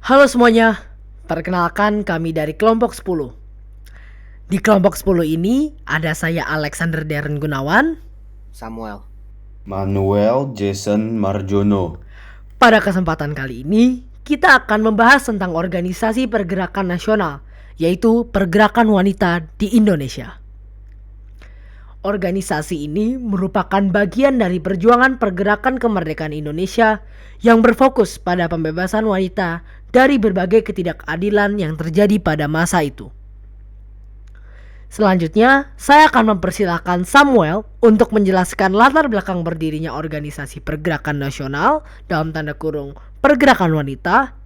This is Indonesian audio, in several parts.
Halo semuanya, perkenalkan kami dari kelompok 10. Di kelompok 10 ini ada saya Alexander Darren Gunawan. Samuel. Manuel Jason Marjono. Pada kesempatan kali ini, kita akan membahas tentang organisasi pergerakan nasional, yaitu Pergerakan Wanita di Indonesia. Organisasi ini merupakan bagian dari perjuangan pergerakan kemerdekaan Indonesia yang berfokus pada pembebasan wanita dari berbagai ketidakadilan yang terjadi pada masa itu. Selanjutnya, saya akan mempersilahkan Samuel untuk menjelaskan latar belakang berdirinya organisasi pergerakan nasional dalam tanda kurung pergerakan wanita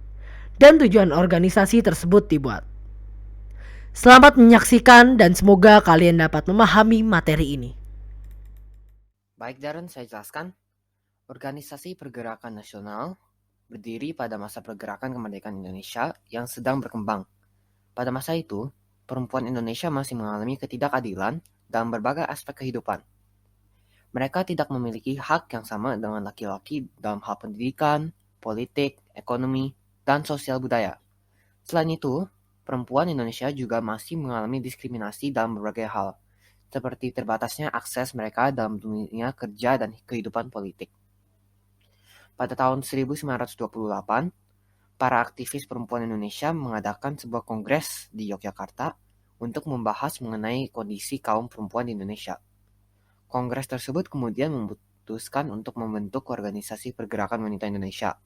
dan tujuan organisasi tersebut dibuat. Selamat menyaksikan dan semoga kalian dapat memahami materi ini. Baik Darren, saya jelaskan. Organisasi Pergerakan Nasional berdiri pada masa pergerakan kemerdekaan Indonesia yang sedang berkembang. Pada masa itu, perempuan Indonesia masih mengalami ketidakadilan dalam berbagai aspek kehidupan. Mereka tidak memiliki hak yang sama dengan laki-laki dalam hal pendidikan, politik, ekonomi, dan sosial budaya. Selain itu, perempuan Indonesia juga masih mengalami diskriminasi dalam berbagai hal, seperti terbatasnya akses mereka dalam dunia kerja dan kehidupan politik. Pada tahun 1928, para aktivis perempuan Indonesia mengadakan sebuah kongres di Yogyakarta untuk membahas mengenai kondisi kaum perempuan di Indonesia. Kongres tersebut kemudian memutuskan untuk membentuk Organisasi Pergerakan Wanita Indonesia,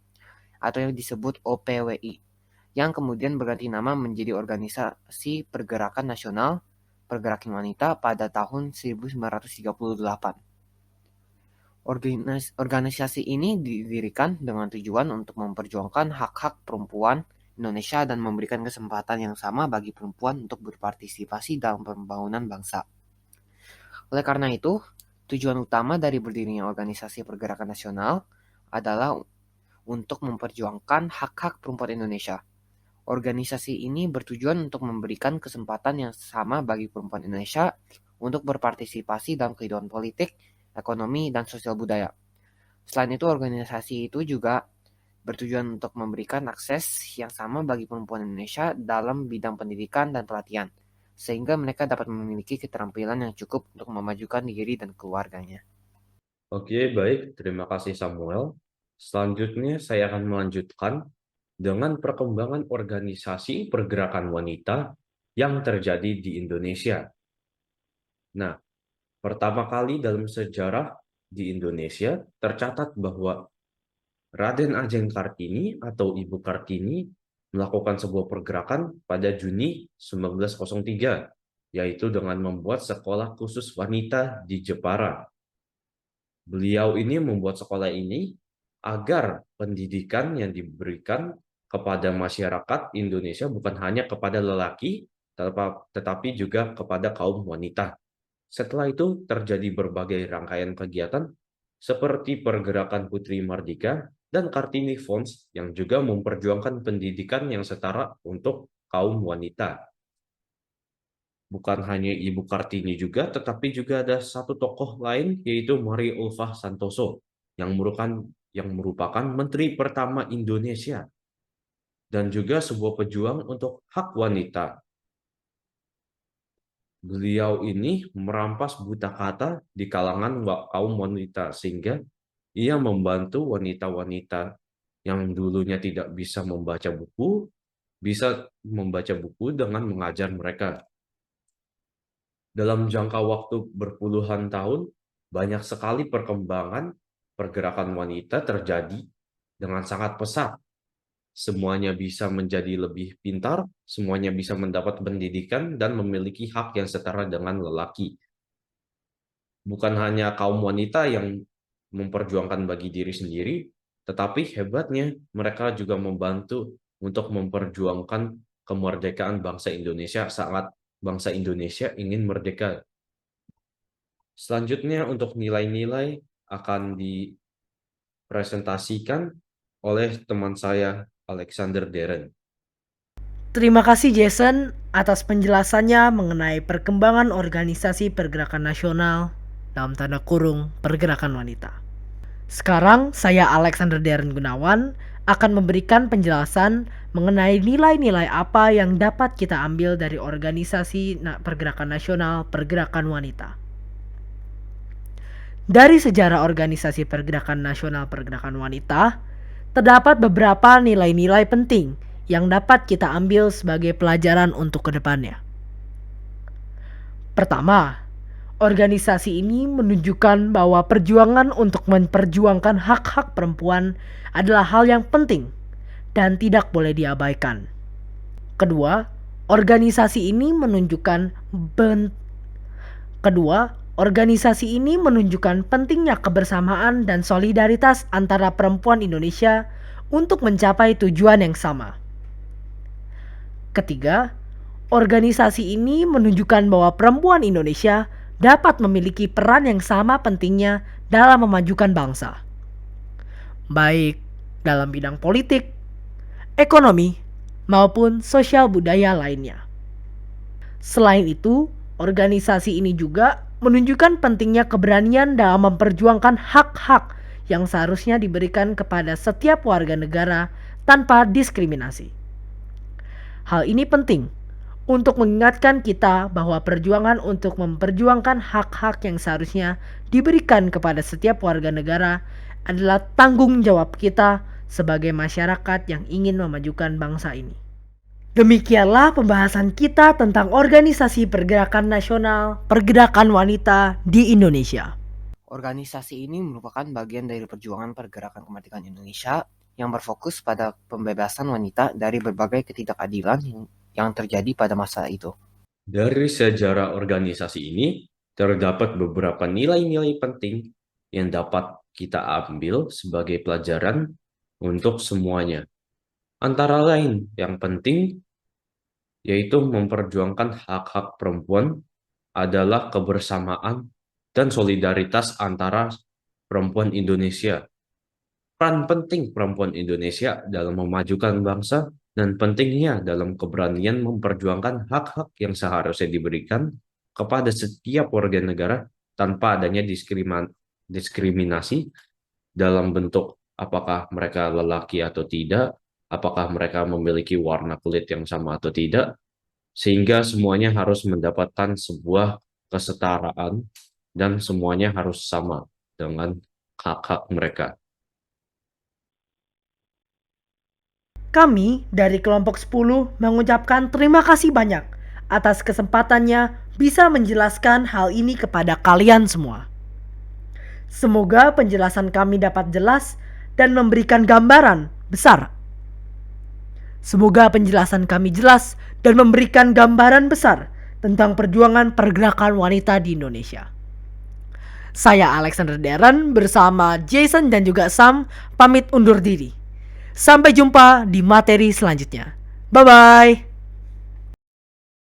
atau yang disebut OPWI, yang kemudian berganti nama menjadi Organisasi Pergerakan Nasional Pergerakan Wanita pada tahun 1938. Organisasi ini didirikan dengan tujuan untuk memperjuangkan hak-hak perempuan Indonesia dan memberikan kesempatan yang sama bagi perempuan untuk berpartisipasi dalam pembangunan bangsa. Oleh karena itu, tujuan utama dari berdirinya Organisasi Pergerakan Nasional adalah untuk memperjuangkan hak-hak perempuan Indonesia. Organisasi ini bertujuan untuk memberikan kesempatan yang sama bagi perempuan Indonesia untuk berpartisipasi dalam kehidupan politik, ekonomi, dan sosial budaya. Selain itu, organisasi itu juga bertujuan untuk memberikan akses yang sama bagi perempuan Indonesia dalam bidang pendidikan dan pelatihan, sehingga mereka dapat memiliki keterampilan yang cukup untuk memajukan diri dan keluarganya. Oke, baik. Terima kasih Samuel. Selanjutnya saya akan melanjutkan dengan perkembangan organisasi pergerakan wanita yang terjadi di Indonesia. Nah, pertama kali dalam sejarah di Indonesia tercatat bahwa Raden Ajeng Kartini atau Ibu Kartini melakukan sebuah pergerakan pada Juni 1903, yaitu dengan membuat sekolah khusus wanita di Jepara. Beliau ini membuat sekolah ini agar pendidikan yang diberikan kepada masyarakat Indonesia bukan hanya kepada lelaki, tetapi juga kepada kaum wanita. Setelah itu terjadi berbagai rangkaian kegiatan seperti Pergerakan Putri Mardika dan Kartini Fonds yang juga memperjuangkan pendidikan yang setara untuk kaum wanita. Bukan hanya Ibu Kartini juga, tetapi juga ada satu tokoh lain, yaitu Marie Ulfah Santoso, yang merupakan Menteri Pertama Indonesia, dan juga sebuah pejuang untuk hak wanita. Beliau ini merampas buta kata di kalangan kaum wanita, sehingga ia membantu wanita-wanita yang dulunya tidak bisa membaca buku dengan mengajar mereka. Dalam jangka waktu berpuluhan tahun, banyak sekali perkembangan pergerakan wanita terjadi dengan sangat pesat. Semuanya bisa menjadi lebih pintar, semuanya bisa mendapat pendidikan dan memiliki hak yang setara dengan lelaki. Bukan hanya kaum wanita yang memperjuangkan bagi diri sendiri, tetapi hebatnya mereka juga membantu untuk memperjuangkan kemerdekaan bangsa Indonesia saat bangsa Indonesia ingin merdeka. Selanjutnya untuk nilai-nilai akan dipresentasikan oleh teman saya Alexander Darren. Terima kasih Jason atas penjelasannya mengenai perkembangan organisasi pergerakan nasional dalam tanda kurung pergerakan wanita. Sekarang saya Alexander Darren Gunawan akan memberikan penjelasan mengenai nilai-nilai apa yang dapat kita ambil dari organisasi pergerakan nasional, pergerakan wanita. Dari sejarah organisasi pergerakan nasional, pergerakan wanita, terdapat beberapa nilai-nilai penting yang dapat kita ambil sebagai pelajaran untuk kedepannya. Pertama, organisasi ini menunjukkan bahwa perjuangan untuk memperjuangkan hak-hak perempuan adalah hal yang penting dan tidak boleh diabaikan. Kedua, organisasi ini menunjukkan pentingnya kebersamaan dan solidaritas antara perempuan Indonesia untuk mencapai tujuan yang sama. Ketiga, organisasi ini menunjukkan bahwa perempuan Indonesia dapat memiliki peran yang sama pentingnya dalam memajukan bangsa, baik dalam bidang politik, ekonomi, maupun sosial budaya lainnya. Selain itu, organisasi ini juga menunjukkan pentingnya keberanian dalam memperjuangkan hak-hak yang seharusnya diberikan kepada setiap warga negara tanpa diskriminasi. Hal ini penting untuk mengingatkan kita bahwa perjuangan untuk memperjuangkan hak-hak yang seharusnya diberikan kepada setiap warga negara adalah tanggung jawab kita sebagai masyarakat yang ingin memajukan bangsa ini. Demikianlah pembahasan kita tentang organisasi pergerakan nasional, pergerakan wanita di Indonesia. Organisasi ini merupakan bagian dari perjuangan pergerakan kemerdekaan Indonesia yang berfokus pada pembebasan wanita dari berbagai ketidakadilan yang terjadi pada masa itu. Dari sejarah organisasi ini, terdapat beberapa nilai-nilai penting yang dapat kita ambil sebagai pelajaran untuk semuanya. Antara lain yang penting yaitu memperjuangkan hak-hak perempuan adalah kebersamaan dan solidaritas antara perempuan Indonesia. Peran penting perempuan Indonesia dalam memajukan bangsa dan pentingnya dalam keberanian memperjuangkan hak-hak yang seharusnya diberikan kepada setiap warga negara tanpa adanya diskriminasi dalam bentuk apakah mereka lelaki atau tidak, apakah mereka memiliki warna kulit yang sama atau tidak, sehingga semuanya harus mendapatkan sebuah kesetaraan dan semuanya harus sama dengan hak-hak mereka. Kami dari kelompok 10 mengucapkan terima kasih banyak atas kesempatannya bisa menjelaskan hal ini kepada kalian semua. Semoga penjelasan kami dapat jelas dan memberikan gambaran besar. Semoga penjelasan kami jelas dan memberikan gambaran besar tentang perjuangan pergerakan wanita di Indonesia. Saya Alexander Darren bersama Jason dan juga Sam pamit undur diri. Sampai jumpa di materi selanjutnya. Bye-bye.